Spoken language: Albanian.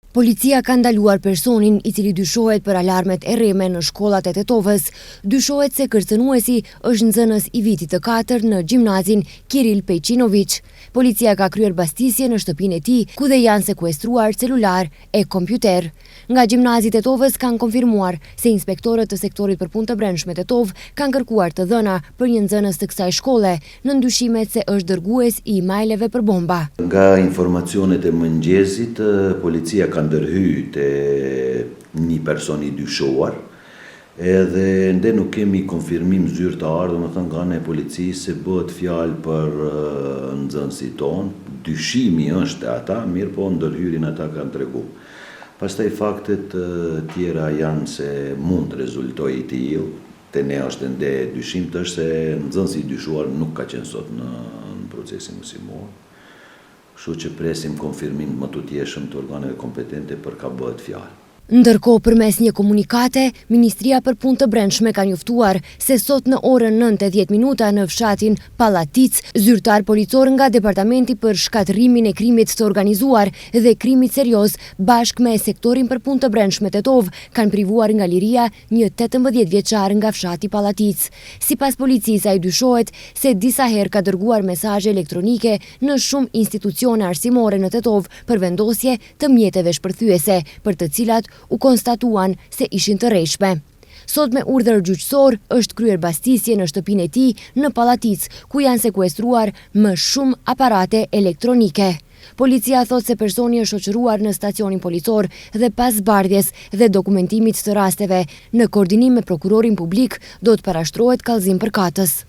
Policia ka ndaluar personin i cili dyshohet për alarmet e rreme në shkollat e Tetovës. Dyshohet se kërcënuesi është nxënës i vitit të 4 në gjimnazin Kiril Pejqinović. Policia ka kryer bastisje në shtëpinë e tij, ku dhe janë sekuestruar celular e kompjuter. Nga gjimnazi Tetovës kanë konfirmuar se inspektorët të sektorit për punë të brendshme Tetovë kanë kërkuar të dhëna për një nxënës të kësaj shkolle në ndyshimet se është dërgues i emaileve për bomba. Nga informacionet e mëngjesit, policia ka ndërhyr të një person i dyshuar, edhe nde nuk kemi konfirmim zyrtar, domethënë nga ana e policisë se bëhet fjalë për nxënësit tonë, dyshimi është ata, mirë po ndërhyrjen ata kanë tregu. Pastaj faktet tjera janë se mund rezultoj i tillë, te ne është ende dyshim të është se nxënësi i dyshuar nuk ka qenë sot në procesin mësimor. Kështu që presim konfirmim më të tjeshëm të organeve kompetente për ka bëhet fjalë. Ndërkohë, përmes një komunikate, Ministria për Punë të Brendshme ka njoftuar se sot në orën 9:10 në fshatin Pallatic, zyrtar policor nga Departamenti për Shkatërrimin e Krimit të Organizuar dhe Krimit Serioz bashkë me sektorin për punë të brendshme Tetovë kanë privuar nga liria një 18 vjeçar nga fshati Pallatic. Sipas policisë, ai dyshohet se disa herë ka dërguar mesazhe elektronike në shumë institucione arsimore në Tetovë për vendosje të mjeteve shpërthyese, për të cilat u konstatuan se ishin të rreshme. Sot me urdhër gjyqësor është kryer bastisje në shtëpinë e tij në Pallatic, ku janë sekuestruar më shumë aparate elektronike. Policia thot se personi është shoqëruar në stacionin policor dhe pas zbardhjes dhe dokumentimit të rasteve, në koordinim me prokurorin publik, do të parashtrohet kallëzim përkatës.